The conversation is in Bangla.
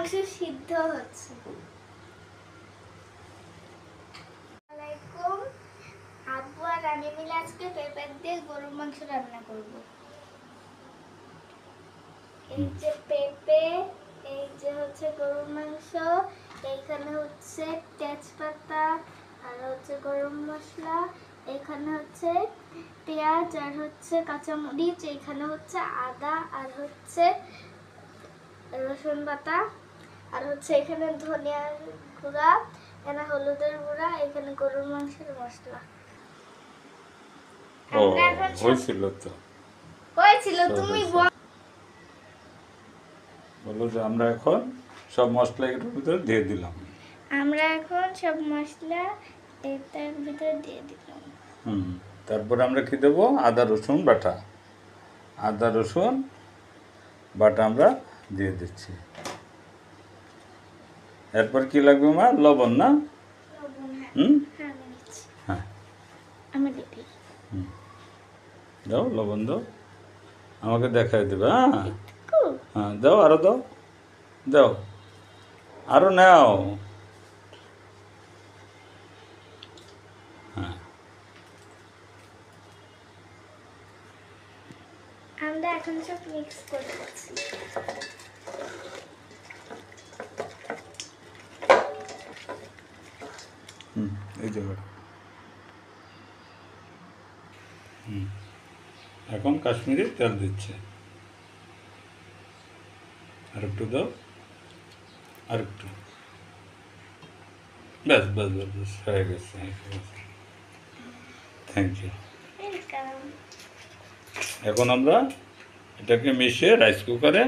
মাংস সিদ্ধ হচ্ছে। আব্বু আর আমি মিলে আজকে পেঁপে দিয়ে গরুর মাংস রান্না করব। এই যে পেঁপে, এই যে হচ্ছে গরুর মাংস, এইখানে হচ্ছে তেজপাতা আর হচ্ছে গরম মশলা, এখানে হচ্ছে পেঁয়াজ আর হচ্ছে কাঁচামরিচ, এইখানে হচ্ছে আদা আর হচ্ছে রসুন বাটা, আর হচ্ছে এখানে ধনিয়ার গুঁড়া, এখানে হলুদের গুঁড়া, এখানে গরুর মাংসের মশলা। হয়েছিল তো, হয়েছিল, তুমি বলো যে আমরা এখন সব মশলা এর ভিতরে দিয়ে দিলাম। আমরা এখন সব মশলা এটার ভিতরে দিয়ে দিলাম। তারপরে আমরা কি দেবো? আদা রসুন বাটা। আদা রসুন বাটা আমরা দিয়ে দিচ্ছি। এরপর কি লাগবে মা? লবণ না? হ্যাঁ, আমি দিই। দাও লবণ দাও, আমাকে দেখাই দেবে। হ্যাঁ হ্যাঁ, দাও, আরো দাও, দাও, আরো নাও। হ্যাঁ, আমরা এখন সব মিক্স করে দিচ্ছি। এই যে এখন কাশ্মীরি তেল দিচ্ছে। আর একটু দাও, আর একটু, ব্যাস ব্যাস ব্যাস ব্যাস, হয়ে গেছে। Thank you. এখন আমরা এটাকে মিশিয়ে রাইস কুকারে